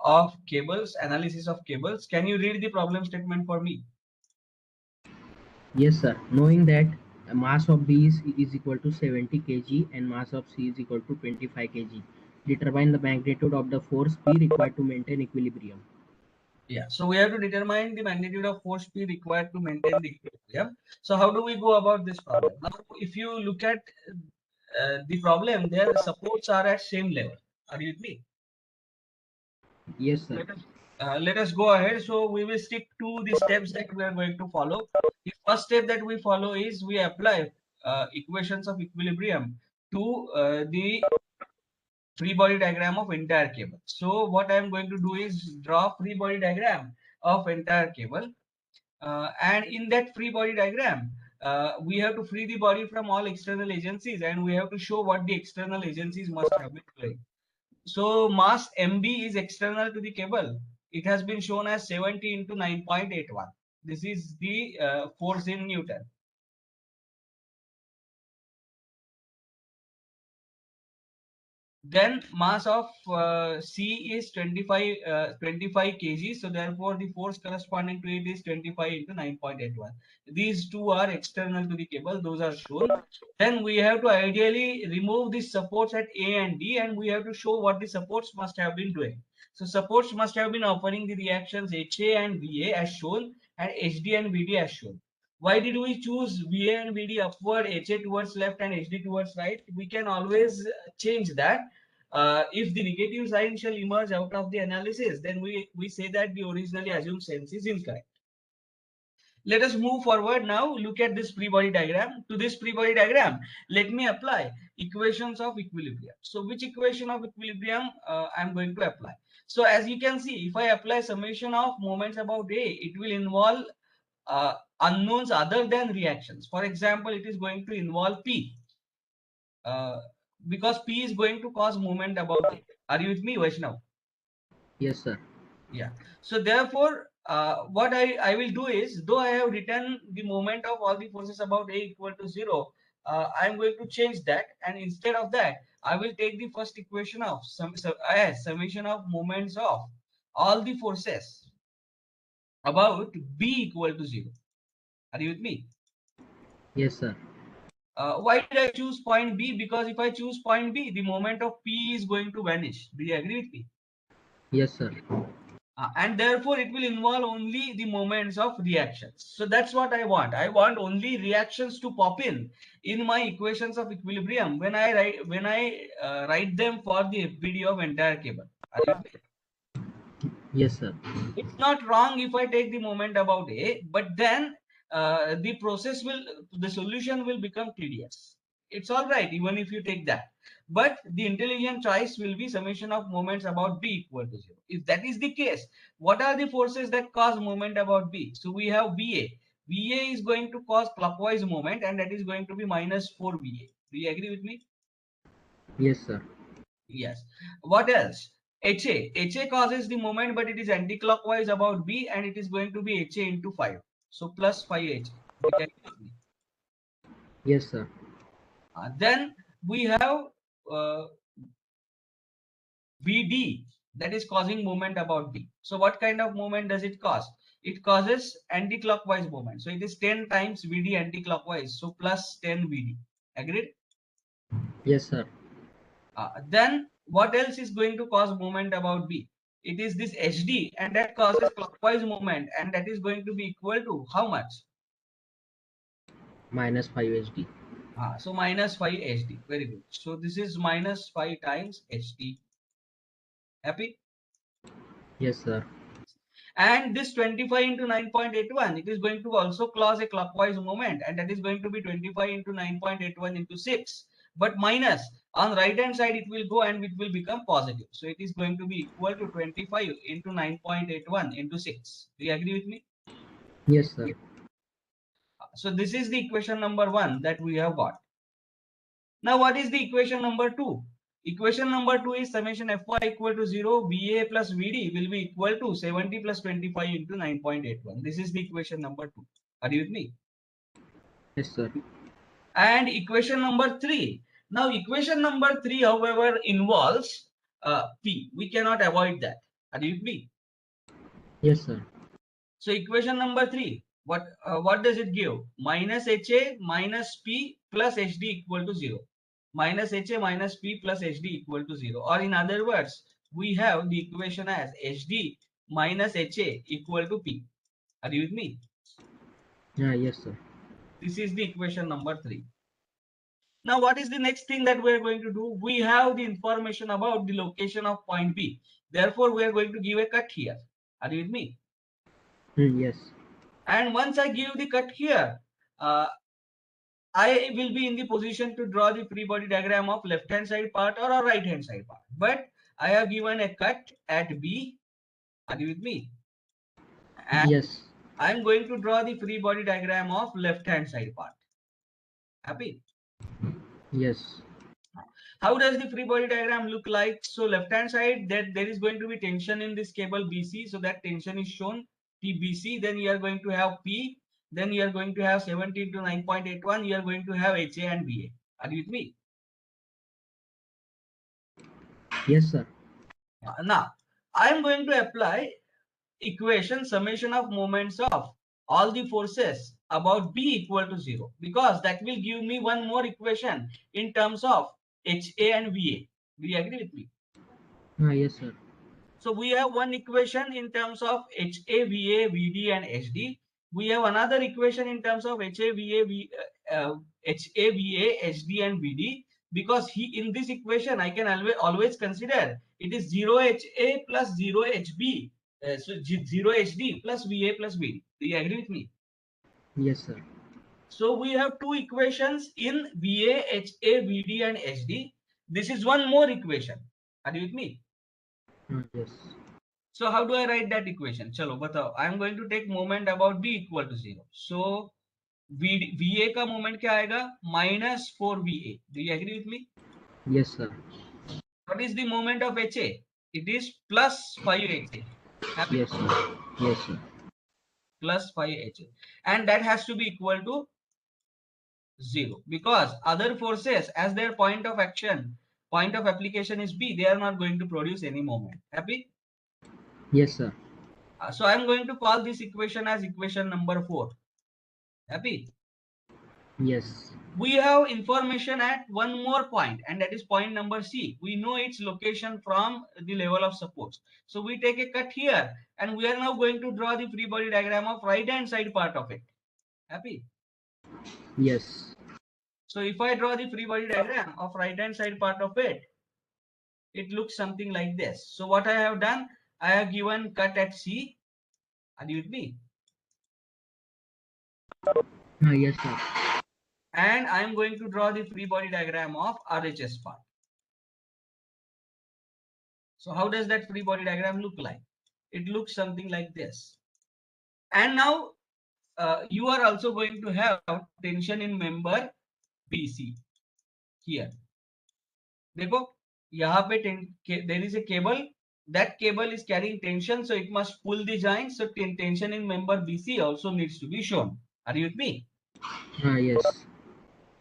of cables, analysis of cables. Can you read the problem statement for me? Yes, sir. Knowing that mass of B is equal to 70 kg and mass of C is equal to 25 kg, determine the magnitude of the force P required to maintain equilibrium. Yeah, so we have to determine the magnitude of force P required to maintain the equilibrium. So how do we go about this problem? Now, if you look at the problem, their supports are at same level. Are you with me? Yes, sir. Let us go ahead. So we will stick to the steps that we are going to follow. The first step that we follow is we apply equations of equilibrium to the free body diagram of entire cable. So what I am going to do is draw free body diagram of entire cable. And in that free body diagram, we have to free the body from all external agencies, and we have to show what the external agencies must have been doing. So mass MB is external to the cable. It has been shown as 70 into 9.81. This is the force in Newton. Then mass of C is 25 kg. So therefore the force corresponding to it is 25 into 9.81. These two are external to the cable. Those are shown. Then we have to ideally remove the supports at A and D, and we have to show what the supports must have been doing. So supports must have been offering the reactions HA and VA as shown, and HD and VD as shown. Why did we choose VA and VD upward, HA towards left and HD towards right? We can always change that. If the negative sign shall emerge out of the analysis, then we say that the originally assumed sense is incorrect. Let us move forward now. Look at this free body diagram. To this free body diagram, let me apply equations of equilibrium. So which equation of equilibrium I'm going to apply? So as you can see, if I apply summation of moments about A, it will involve unknowns other than reactions. For example, it is going to involve P. Uh, because P is going to cause movement about it. Are you with me, Vaishnav? Yes, sir. Yeah. So therefore, what I will do is, though I have written the moment of all the forces about A equal to 0, I'm going to change that, and instead of that, I will take the first equation of summation of moments of all the forces about B equal to 0. Are you with me? Yes, sir. Why did I choose point B? Because if I choose point B, the moment of P is going to vanish. Do you agree with me? Yes, sir. And therefore, it will involve only the moments of reactions. So that's what I want. I want only reactions to pop in my equations of equilibrium when I write them for the FBD of entire cable. Are you with me? Yes, sir. It's not wrong if I take the moment about A, but then the solution will become tedious. It's all right even if you take that, but the intelligent choice will be summation of moments about B equal to 0. If that is the case, what are the forces that cause moment about B? So we have VA. VA is going to cause clockwise moment, and that is going to be minus 4 VA. Do you agree with me? Yes, sir. Yes. What else? HA. HA causes the moment, but it is anti-clockwise about B, and it is going to be HA into 5. So plus 5 HA. Yes, sir. Then we have uh, VD, that is causing moment about B. So what kind of moment does it cause? It causes anti-clockwise moment. So it is 10 times VD anti-clockwise. So plus 10 VD. Agreed? Yes, sir. Then what else is going to cause movement about B? It is this HD, and that causes clockwise movement, and that is going to be equal to how much? Minus 5 HD. So minus 5 HD. Very good. So this is minus 5 times HD. Happy? Yes, sir. And this 25 into 9.81, it is going to also cause a clockwise movement, and that is going to be 25 into 9.81 into 6. But minus on right hand side, it will go and it will become positive. So it is going to be equal to 25 into 9.81 into 6. Do you agree with me? Yes, sir. So this is the equation number 1 that we have got. Now what is the equation number 2? Equation number 2 is summation Fy equal to 0, VA plus VD will be equal to 70 plus 25 into 9.81. This is the equation number 2. Are you with me? Yes, sir. And equation number 3. Now equation number 3, however, involves P. We cannot avoid that. Are you with me? Yes, sir. So equation number 3, what does it give? Minus HA minus P plus HD equal to 0. Minus HA minus P plus HD equal to 0. Or in other words, we have the equation as HD minus HA equal to P. Are you with me? Yes, sir. This is the equation number 3. Now, what is the next thing that we are going to do? We have the information about the location of point B. Therefore, we are going to give a cut here. Are you with me? Yes. And once I give the cut here, uh, I will be in the position to draw the free body diagram of left hand side part or a right hand side part. But I have given a cut at B. Are you with me? And Yes. I am going to draw the free body diagram of left hand side part. Happy? Yes. How does the free body diagram look like? So left hand side, that there is going to be tension in this cable BC. So that tension is shown TBC. Then you are going to have P. Then you are going to have 17 to 9.81. You are going to have HA and BA. Are you with me? Yes, sir. Now, I am going to apply equation summation of moments of all the forces about B equal to 0, because that will give me one more equation in terms of HA and VA. Do you agree with me? Yes, sir. So we have one equation in terms of HA, VA, VD and HD. We have another equation in terms of HA, HD and VD, because in this equation I can always consider it is 0 HA plus 0 HB. So 0 HD plus VA plus VD. Do you agree with me? Yes, sir. So we have two equations in VA, HA, VD and HD. This is one more equation. Are you with me? Yes. So how do I write that equation? Chalo, batao. I am going to take moment about B equal to 0. So VA का moment क्या आएगा? Minus 4VA. Do you agree with me? Yes, sir. What is the moment of HA? It is plus 5HA. Happy? Yes, sir. Yes, sir. Plus 5HA. And that has to be equal to 0. Because other forces, as their point of action, point of application is B, they are not going to produce any moment. Happy? Yes, sir. So I am going to call this equation as equation number 4. Happy? Yes. We have information at one more point, and that is point number C. We know its location from the level of support. So we take a cut here, and we are now going to draw the free body diagram of right hand side part of it. Happy? Yes. So if I draw the free body diagram of right hand side part of it, it looks something like this. So what I have done, I have given cut at C. Are you with me? Yes, sir. And I am going to draw the free body diagram of RHS part. So how does that free body diagram look like? It looks something like this. And now you are also going to have tension in member BC here. देखो यहाँ पे there is a cable. That cable is carrying tension, so it must pull the joint. So tension in member BC also needs to be shown. Are you with me? Yes.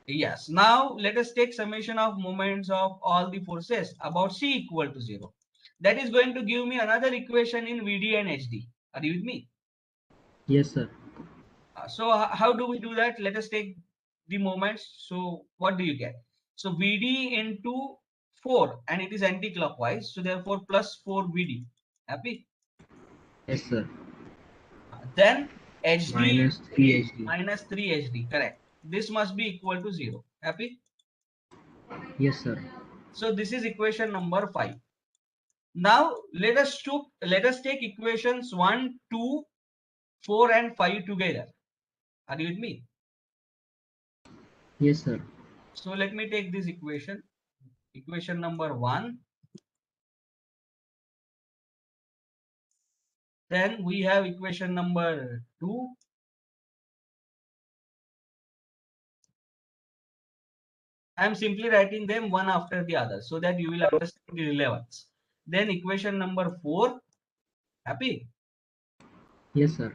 Yes. Now let us take summation of moments of all the forces about C equal to 0. That is going to give me another equation in VD and HD. Are you with me? Yes, sir. So how do we do that? Let us take the moments. So what do you get? So VD into 4, and it is anti-clockwise. So therefore plus 4 VD. Happy? Yes, sir. Then HD Minus 3 HD. minus 3 HD. Correct. This must be equal to 0. Happy? Yes, sir. So this is equation number 5. Now let us take equations 1, 2, 4 and 5 together. Are you with me? Yes, sir. So let me take this equation. Equation number 1. Then we have equation number 2. I am simply writing them one after the other so that you will understand the relevance. Then equation number 4. Happy? Yes, sir.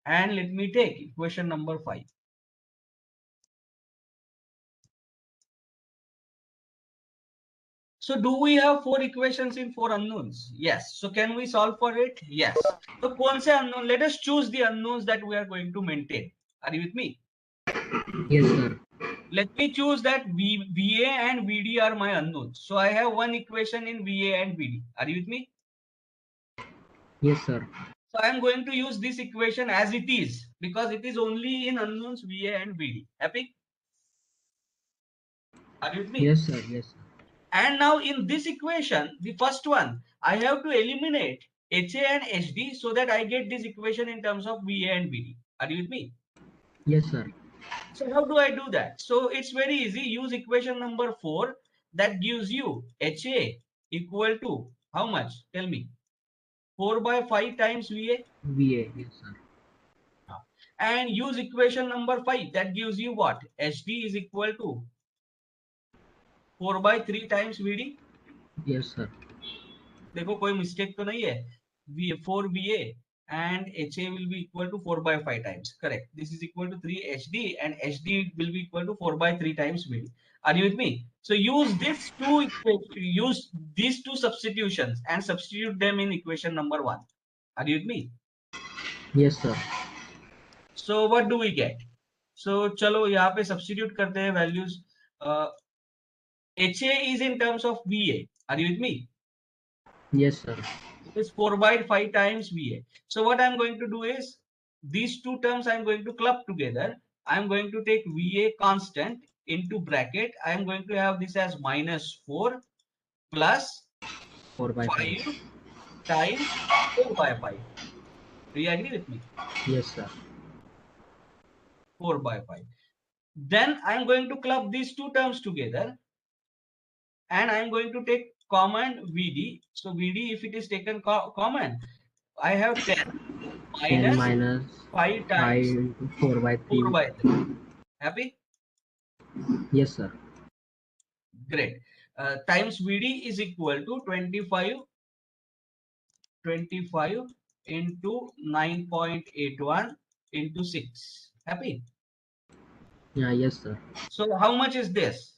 And let me take equation number 5. So do we have 4 equations in 4 unknowns? Yes. So can we solve for it? Yes. So कौन से unknown? Let us choose the unknowns that we are going to maintain. Are you with me? Yes, sir. Let me choose that VA and VD are my unknowns. So I have one equation in VA and VD. Are you with me? Yes, sir. So I am going to use this equation as it is because it is only in unknowns VA and VD. Happy? Are you with me? Yes, sir. Yes, sir. And now in this equation, the first one, I have to eliminate HA and HD so that I get this equation in terms of VA and VD. Are you with me? Yes, sir. So how do I do that? So it's very easy. Use equation number 4 that gives you HA equal to how much? Tell me. 4 by 5 times VA. VA. Yes, sir. And use equation number 5 that gives you what? HD is equal to 4 by 3 times VD. Yes, sir. देखो कोई mistake तो नहीं है. V4 VA and HA will be equal to 4 by 5 times. Correct. This is equal to 3 HD and HD will be equal to 4 by 3 times VD. Are you with me? So use these two substitutions and substitute them in equation number 1. Are you with me? Yes, sir. So what do we get? So चलो यहाँ पे substitute करते हैं values. HA is in terms of VA. Are you with me? Yes, sir. It is 4 by 5 times VA. So what I'm going to do is these two terms I'm going to club together. I'm going to take VA constant into bracket. I'm going to have this as minus 4 plus 4 by 5. 5 times 4 by 5. Do you agree with me? Yes, sir. 4 by 5. Then I'm going to club these two terms together and I'm going to take common VD. So VD, if it is taken common, I have 10 10 minus minus 5 5 times into 4 by 4 3. by 3. Happy? Yes, sir. Great. Times VD is equal to 25 into 9.81 into 6. Happy? Yeah, yes, sir. So how much is this?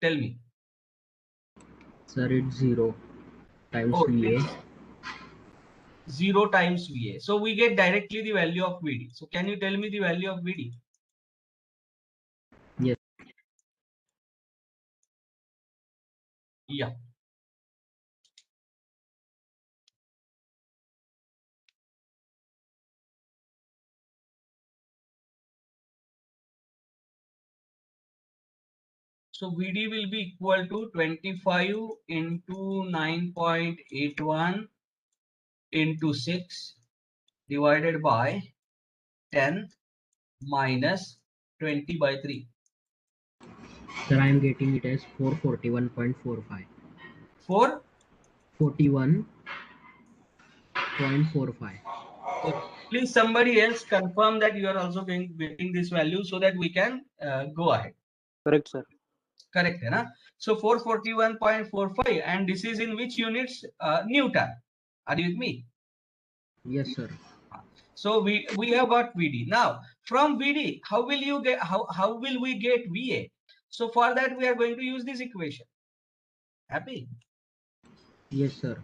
Tell me. Sir, it's 0 times Oh, VA. it's 0 times VA. So we get directly the value of VD. So can you tell me the value of VD? Yes. Yeah. So VD will be equal to 25 into 9.81 into 6 divided by 10 minus 20 by 3. Sir, I am getting it as 441.45. 41.45. Please somebody else confirm that you are also getting this value so that we can go ahead. Correct, sir. Correct, hai na? So 441.45 and this is in which units? Newton. Are you with me? Yes, sir. So we have got VD. Now from VD, how will we get VA? So for that we are going to use this equation. Happy? Yes, sir.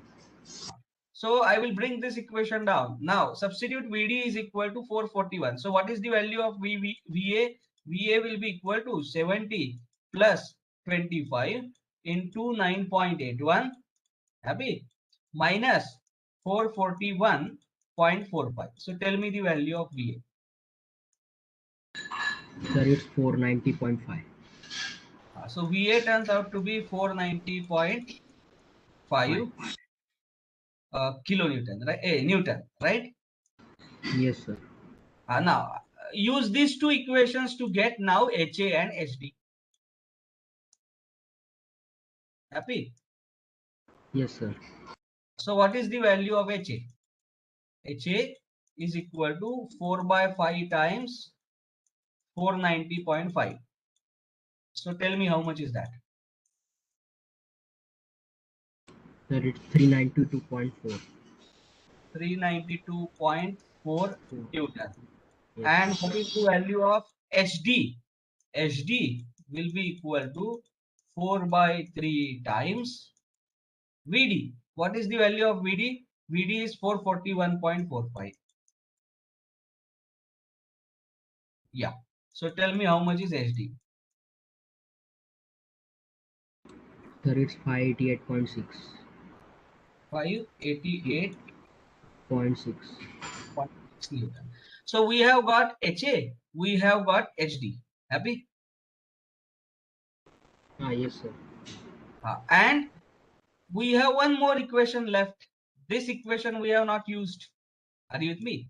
So I will bring this equation down. Now substitute VD is equal to 441. So what is the value of VA? VA will be equal to 70 plus 25 into 9.81. Happy? Minus 441.45. So tell me the value of VA. Sir, it's 490.5. So VA turns out to be 490.5 kilonewton, right? Newton, right? Yes, sir. Now use these two equations to get now HA and HD. Happy? Yes, sir. So what is the value of HA? HA is equal to 4 by 5 times 490.5. So tell me how much is that? Sir, it's 392.4. 392.4 Newton. Yes. And what is the value of HD? HD will be equal to 4 by 3 times VD. What is the value of VD? VD is 441.45. Yeah. So tell me how much is HD? Sir, it's 588.6. 588.6 0.6. Newton. So we have got HA, we have got HD. Happy? Yes, sir. And we have one more equation left. This equation we have not used. Are you with me?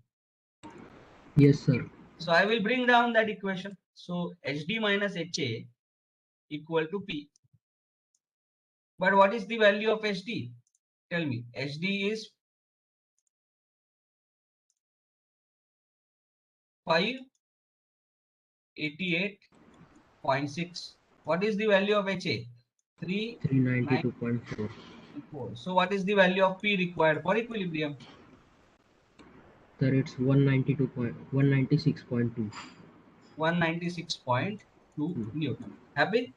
Yes, sir. So I will bring down that equation. So HD minus HA equal to P. But what is the value of HD? Tell me. HD is 588.6. What is the value of HA? 394. 392.4. So what is the value of P required for equilibrium? Sir, it's 196.2. 196.2 Newton. Happy?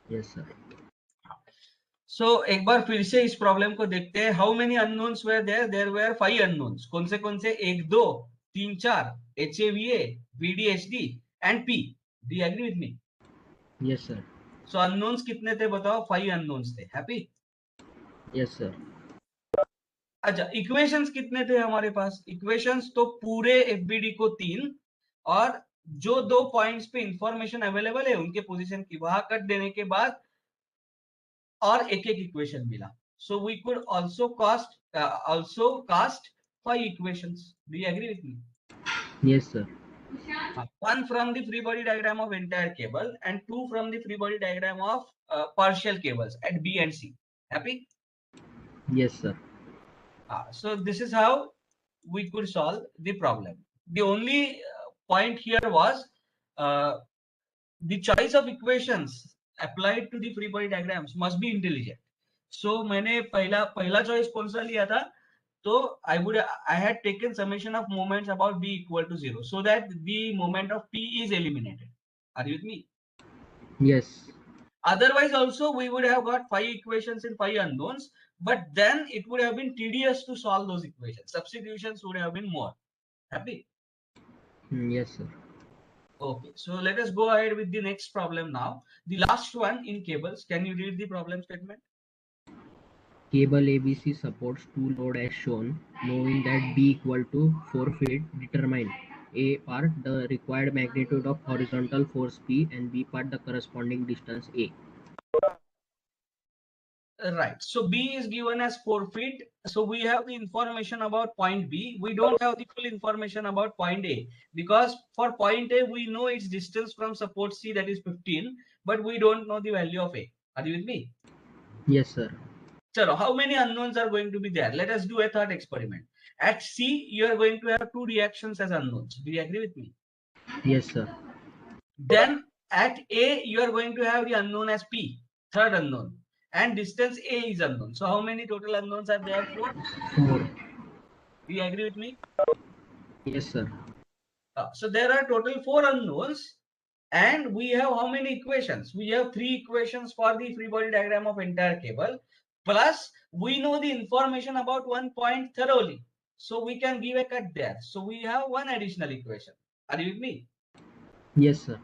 Yes, sir. So एक बार फिर से इस problem को देखते हैं. How many unknowns were there were 5 unknowns. कौन से 1 2 3 4 HAVA VDHD and P. Do you agree with me? Yes, sir. So unknowns कितने थे बताओ? 5 अननोन्स थे. हैप्पी? Yes, sir. अच्छा, इक्वेशंस कितने थे हमारे पास? इक्वेशंस तो पूरे एफबीडी को 3 और जो 2 पॉइंट्स पे इंफॉर्मेशन अवेलेबल है उनके पोजीशन की वहां कट देने के बाद और एक इक्वेशन मिला. So we could also cast 5 equations. Do you agree with me? Yes, sir. One from the free body diagram of entire cable and 2 from the free body diagram of partial cables at B and C. Happy? Yes, sir. So this is how we could solve the problem. The only point here was the choice of equations applied to the free body diagrams must be intelligent. So मैंने पहला choice कौन सा लिया था? So I had taken summation of moments about B equal to 0 so that the moment of P is eliminated. Are you with me? Yes. Otherwise also we would have got 5 equations in 5 unknowns, but then it would have been tedious to solve those equations. Substitutions would have been more. Happy? Yes, sir. Okay, so let us go ahead with the next problem now. The last one in cables. Can you read the problem statement? Cable ABC supports two load as shown. Knowing that B equal to 4 feet, determine A part the required magnitude of horizontal force P and B part the corresponding distance A. Right. So B is given as 4 feet. So we have the information about point B. We don't have the full information about point A because for point A we know its distance from support C, that is 15, but we don't know the value of A. Are you with me? Yes, sir. So how many unknowns are going to be there? Let us do a third experiment. At C, you are going to have 2 reactions as unknowns. Do you agree with me? Yes, sir. Then at A, you are going to have the unknown as P, third unknown, and distance A is unknown. So how many total unknowns are there? 4. 4. Do you agree with me? Yes, sir. So there are total 4 unknowns, and we have how many equations? We have 3 equations for the free body diagram of entire cable. Plus, we know the information about one point thoroughly, so we can give a cut there. So we have one additional equation. Are you with me? Yes, sir.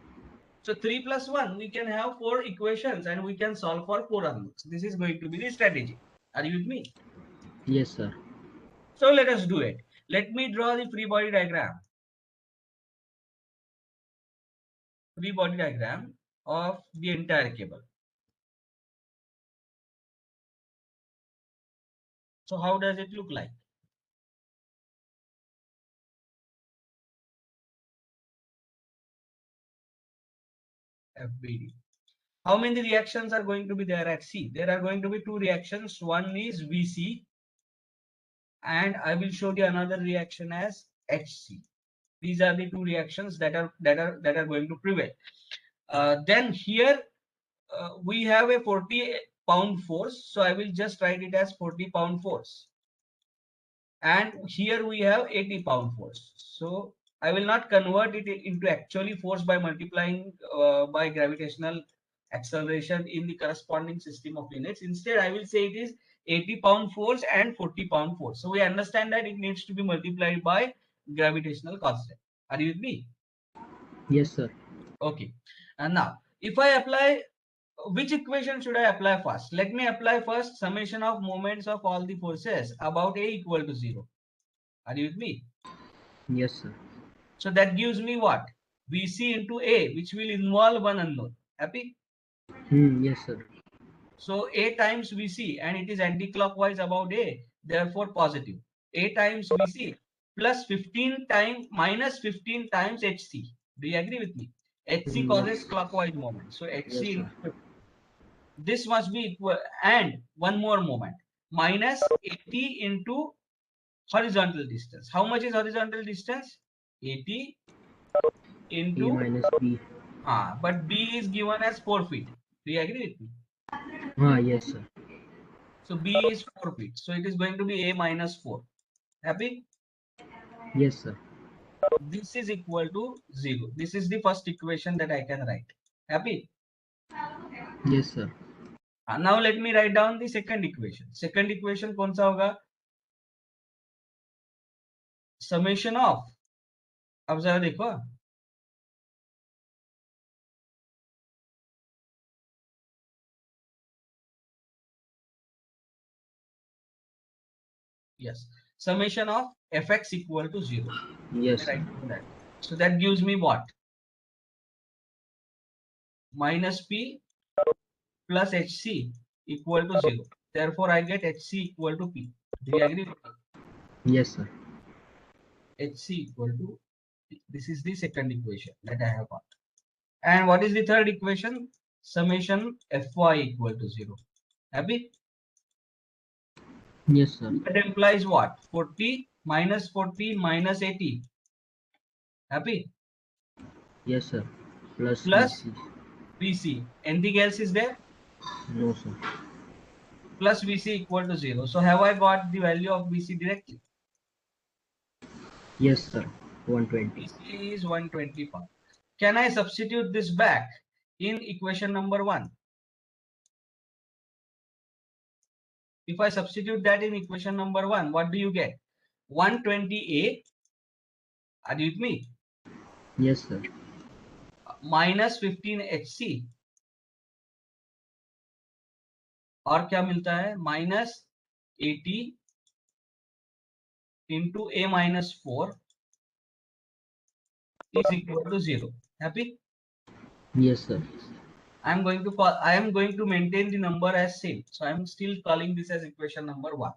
So 3 plus 1, we can have 4 equations and we can solve for 4 unknowns. This is going to be the strategy. Are you with me? Yes, sir. So let us do it. Let me draw the free body diagram. Free body diagram of the entire cable. So how does it look like? FBD. How many reactions are going to be there at C? There are going to be 2 reactions. One is VC and I will show you another reaction as HC. These are the 2 reactions that are going to prevail. Then here we have a 40-pound force, so I will just write it as 40-pound force. And here we have 80-pound force. So I will not convert it into actually force by multiplying by gravitational acceleration in the corresponding system of units. Instead, I will say it is 80 pound force and 40 pound force. So we understand that it needs to be multiplied by gravitational constant. Are you with me? Yes, sir. Okay. And now, if I apply, which equation should I apply first? Let me apply first summation of moments of all the forces about A equal to 0. Are you with me? Yes, sir. So that gives me what? Vc into A, which will involve one unknown. Happy? Yes, sir. So A times Vc, and it is anti-clockwise about A, therefore positive. A times Vc plus 15 times minus 15 times Hc. Do you agree with me? Hc causes Yes. clockwise moment. So Hc Yes, into sir. 15. This must be equal, and one more moment, minus 80 into horizontal distance. How much is horizontal distance? 80 A into, minus B. but B is given as 4 feet. Do you agree with me? Yes, sir. So B is 4 feet. So it is going to be A minus 4. Happy? Yes, sir. This is equal to 0. This is the first equation that I can write. Happy? Yes, sir. Now let me write down the second equation. Second equation कौन सा होगा? Summation of, अब जरा देखो, yes, summation of fx equal to 0. Yes, sir. Write down that. So that gives me what? Minus p plus hc equal to 0. Therefore, I get hc equal to p. Do you agree with me? Yes, sir. Hc equal to p. This is the second equation that I have got. And what is the third equation? Summation fy equal to 0. Happy? Yes, sir. That implies what? 40 minus 40 minus 80. Happy? Yes, sir. Plus Plus VC. vc. Anything else is there? No, sir. Plus vc equal to 0. So have I got the value of vc directly? Yes, sir. 120. vc is 120 pound. Can I substitute this back in equation number 1? If I substitute that in equation number 1, what do you get? 120a, are you with me? Yes, sir. Minus 15hc, और क्या मिलता है? Minus 80 into a minus 4 is equal to 0. Happy? Yes, sir. I am going to maintain the number as same. So I am still calling this as equation number 1.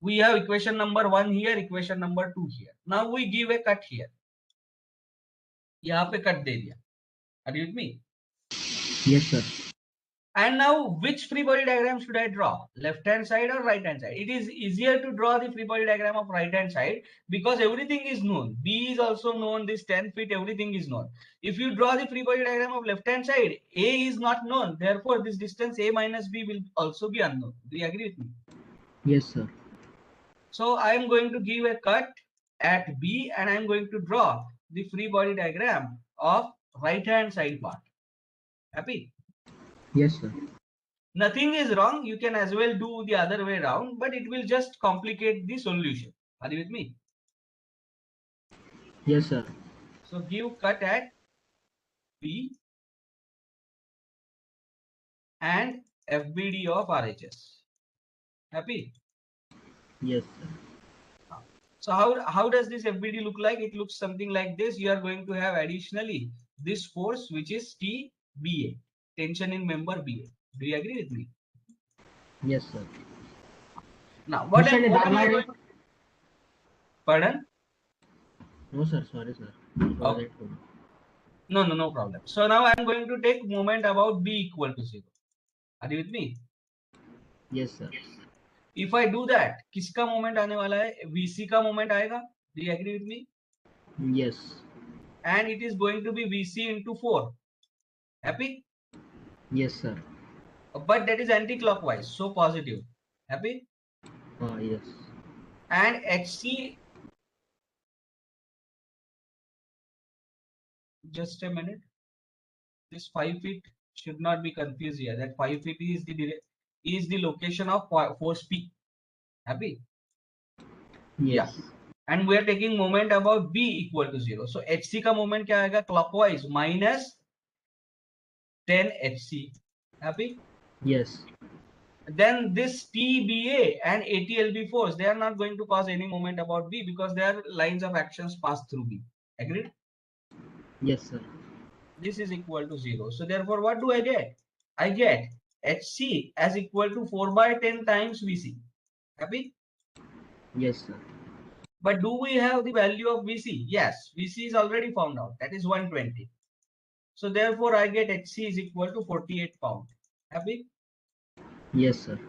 We have equation number 1 here, equation number 2 here. Now we give a cut here. यहाँ पे cut दे दिया. Are you with me? Yes, sir. And now, which free body diagram should I draw? Left hand side or right hand side? It is easier to draw the free body diagram of right hand side because everything is known. B is also known, this 10 feet, everything is known. If you draw the free body diagram of left hand side, A is not known. Therefore, this distance A minus B will also be unknown. Do you agree with me? Yes, sir. So I am going to give a cut at B and I am going to draw the free body diagram of right hand side part. Happy? Yes, sir. Nothing is wrong. You can as well do the other way around, but it will just complicate the solution. Are you with me? Yes, sir. So give cut at B and FBD of RHS. Happy? Yes, sir. So how does this FBD look like? It looks something like this. You are going to have additionally this force, which is TBA, tension in member BA. Do you agree with me? Yes, sir. Now, what am I going to... Pardon? No, sir. Sorry, sir. Okay. No problem. So now I am going to take moment about B equal to 0. Are you with me? Yes, sir. If I do that, किसका moment आने वाला है? VC का moment आएगा. Do you agree with me? Yes. And it is going to be VC into 4. Happy? Yes, sir. But that is anti-clockwise, so positive. Happy? Yes. And HC, just a minute. This 5 feet Should not be confused here. That 5 feet is the location of force P. Happy? Yeah. Yes. And we are taking moment about B equal to 0. So hc का moment क्या आएगा? Clockwise minus 10 hc. Happy? Yes. Then this TBA and ATLB force, they are not going to cause any moment about B because their lines of actions pass through B. Agreed? Yes, sir. This is equal to 0. So therefore, what do I get? I get HC as equal to 4 by 10 times VC. Happy? Yes, sir. But do we have the value of VC? Yes, VC is already found out. That is 120. So therefore, I get HC is equal to 48 pound. Happy? Yes, sir.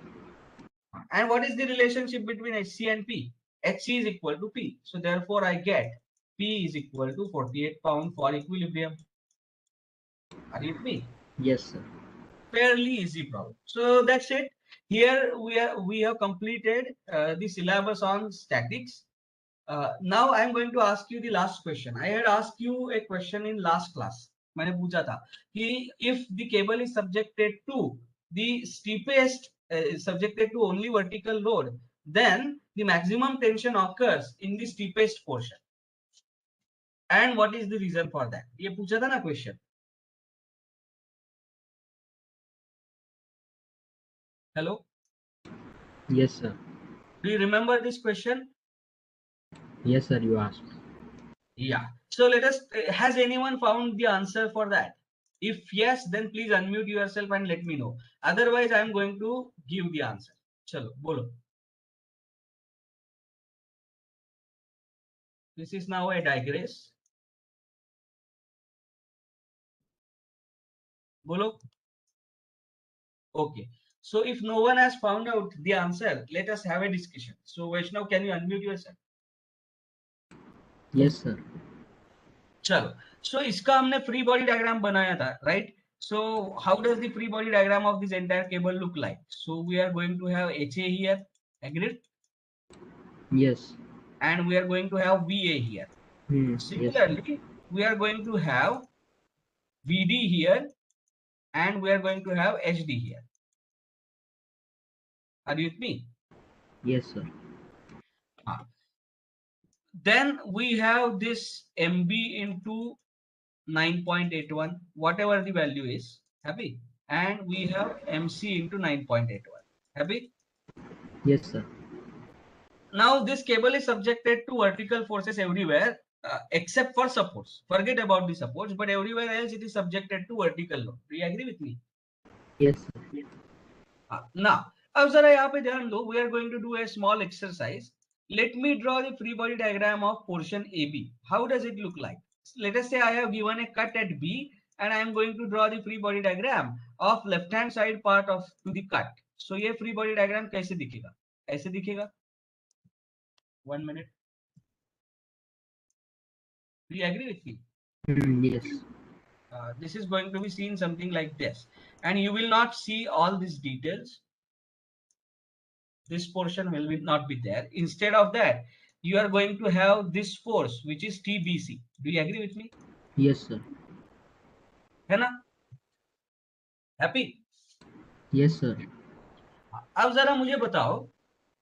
And what is the relationship between HC and P? HC is equal to P. So therefore, I get P is equal to 48 pound for equilibrium. Are you with me? Yes, sir. Fairly easy problem. So that's it. Here we have completed the syllabus on statics. Now I'm going to ask you the last question. I had asked you a question in last class. मैंने पूछा था कि if the cable is subjected to the steepest subjected to only vertical load, then the maximum tension occurs in the steepest portion. And what is the reason for that? ये पूछा था ना question. Hello. Yes, sir. Do you remember this question? Yes, sir. You asked. Yeah. So let us, has anyone found the answer for that? If yes, then please unmute yourself and let me know. Otherwise, I am going to give the answer. Chalo, bolo. This is now a digress. Bolo. Okay. So if no one has found out the answer, let us have a discussion. So Vaishnav, can you unmute yourself? Yes, sir. चलो. So इसका हमने free body diagram बनाया था, right? So how does the free body diagram of this entire cable look like? So we are going to have HA here, agreed? Yes. And we are going to have VA here. Yes, sir. Similarly, we are going to have VD here and we are going to have HD here. Are you with me? Yes, sir. Then we have this MB into 9.81, whatever the value is, happy? And we have MC into 9.81, happy? Yes, sir. Now this cable is subjected to vertical forces everywhere except for supports. Forget about the supports, but everywhere else it is subjected to vertical load. Do you agree with me? Yes, sir. Now, अब जरा यहाँ पे ध्यान दो. We are going to do a small exercise. Let me draw the free body diagram of portion AB. How does it look like? Let us say I have given a cut at B and I am going to draw the free body diagram of left hand side part of to the cut. So ये free body diagram कैसे दिखेगा? ऐसे दिखेगा. 1 minute. Do you agree with me? Yes. This is going to be seen something like this, and you will not see all these details. This portion will not be there. Instead of that, you are going to have this force, which is TBC. Do you agree with me? Yes, sir. है ना? Happy? Yes, sir. अब जरा मुझे बताओ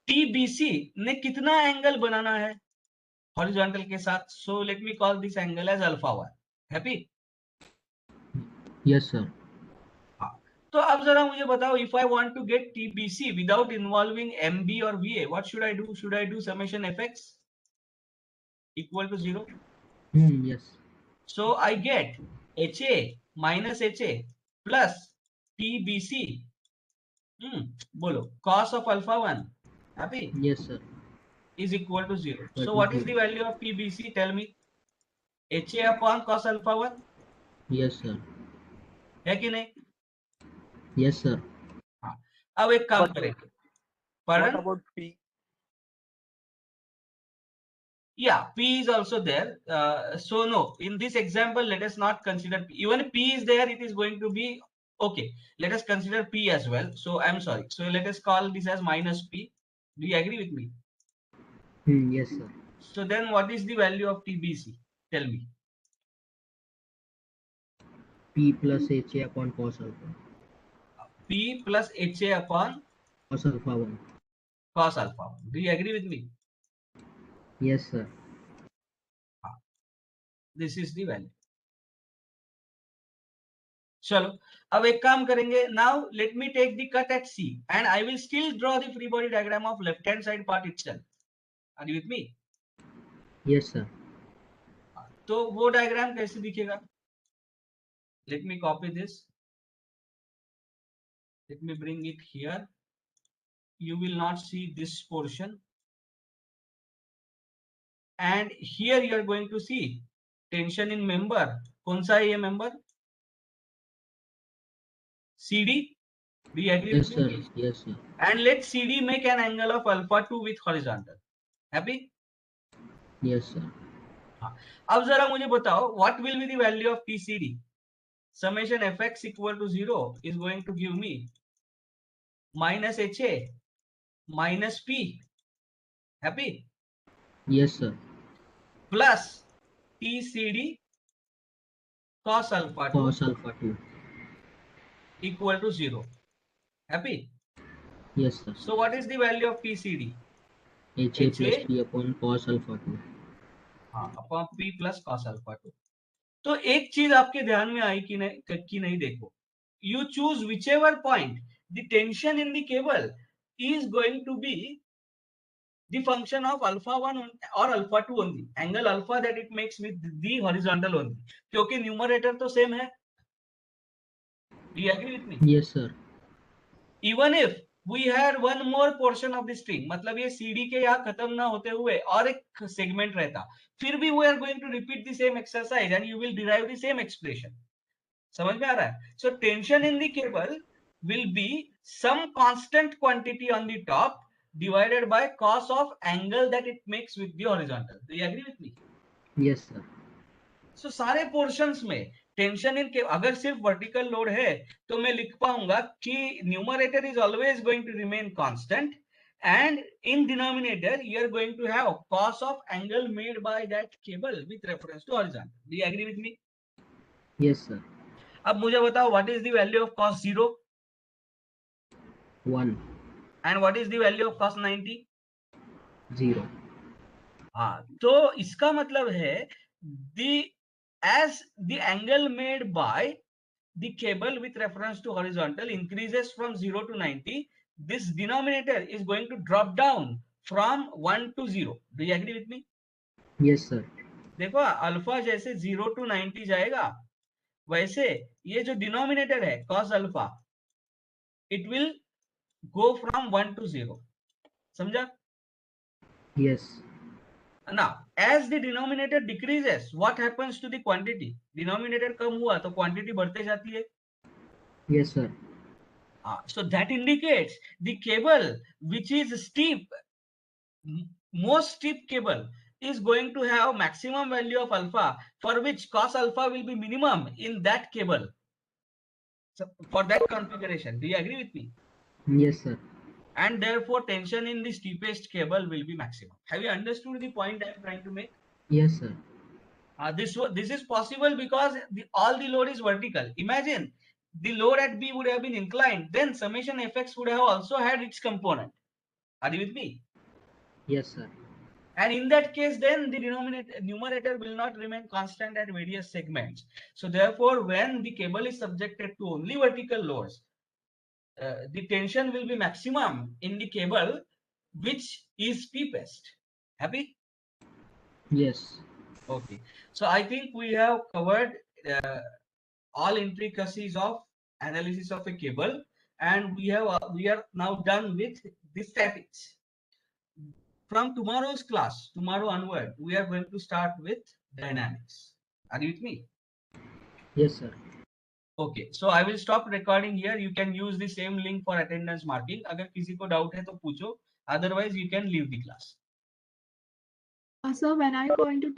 TBC ने कितना angle बनाना है horizontal के साथ. So let me call this angle as alpha 1. Happy? Yes, sir. तो अब जरा मुझे बताओ, if I want to get TBC without involving MB or VA, what should I do? Should I do summation fx equal to 0? Yes. So I get HA minus HA plus TBC. Bolo, cos of alpha 1, happy, Yes, sir. is equal to 0. But So what is the value of TBC? Tell me. HA upon cos alpha 1? Yes, sir. है कि नहीं? Yes, sir. हाँ. अब एक काम करेंगे. Pardon? What about P? Yeah, P is also there. So no, in this example, let us not consider P. Even if P is there, it is going to be okay. Let us consider P as well. So I'm sorry. So let us call this as minus P. Do you agree with me? Yes, sir. So then what is the value of TBC? Tell me. P plus HA upon cos alpha. P plus HA upon Cos alpha 1. cos alpha. Do you agree with me? Yes, sir. This is the value. चलो अब एक काम करेंगे. Now let me take the cut at C and I will still draw the free body diagram of left hand side part itself. Are you with me? Yes, sir. तो वो diagram कैसे दिखेगा? Let me copy this. Let me bring it here. You will not see this portion. And here you are going to see tension in member. कौन सा है ये member? CD. Do you agree Yes, with sir. me? Yes, sir. And let CD make an angle of alpha 2 with horizontal. Happy? Yes, sir. अब जरा मुझे बताओ, what will be the value of PCD? Summation fx equal to 0 is going to give me minus HA minus P. Happy? Yes, sir. Plus TCD cos alpha 2 Cos alpha 2. equal to 0. Happy? Yes, sir. So what is the value of PCD? HA plus P upon cos alpha 2. हाँ, upon P plus cos alpha 2. तो एक चीज आपके ध्यान में आई कि नहीं देखो. You choose whichever point the tension in the cable is going to be the function of alpha 1 or alpha 2 only. Angle alpha that it makes with the horizontal only. क्योंकि numerator तो same है. Do you agree with me? Yes, sir. Even if we had one more portion of the string, मतलब ये CD के यहाँ खत्म ना होते हुए और एक segment रहता, फिर भी we are going to repeat the same exercise and you will derive the same expression. समझ में आ रहा है? So tension in the cable will be some constant quantity on the top divided by cos of angle that it makes with the horizontal. Do you agree with me? Yes, sir. So सारे portions में tension in के अगर सिर्फ vertical load है तो मैं लिख पाऊंगा कि numerator is always going to remain constant and in denominator you are going to have cos of angle made by that cable with reference to horizontal. Do you agree with me? Yes, sir. अब मुझे बताओ what is the value of cos 0 1. and what is the value of cos 90? 0. हाँ, तो इसका मतलब है the as the angle made by the cable with reference to horizontal increases from 0 to 90, this denominator is going to drop down from 1 to 0. Do you agree with me? Yes, sir. देखो alpha जैसे 0 to 90 जाएगा वैसे ये जो denominator है cos alpha it will go from 1 to 0. समझा? Yes. Now as the denominator decreases what happens to the quantity? Denominator कम हुआ तो quantity बढ़ते जाती है. Yes, sir. So that indicates the cable which is steep, most steep cable is going to have maximum value of alpha for which cos alpha will be minimum in that cable. So for that configuration, do you agree with me? Yes, sir. And therefore tension in the steepest cable will be maximum. Have you understood the point I am trying to make? Yes, sir. This is possible because all the load is vertical. Imagine the load at B would have been inclined, then summation fx would have also had its component. Are you with me? Yes, sir. And in that case, then the numerator will not remain constant at various segments. So therefore, when the cable is subjected to only vertical loads, the tension will be maximum in the cable which is steepest. Happy? Yes. Okay. So I think we have covered all intricacies of analysis of a cable, and we are now done with the statics. From tomorrow's class, tomorrow onward, we are going to start with dynamics. Are you with me? Yes, sir. Okay, so I will stop recording here. You can use the same link for attendance marking. अगर किसी को doubt है तो पूछो. Otherwise, you can leave the class. Sir, when are you going to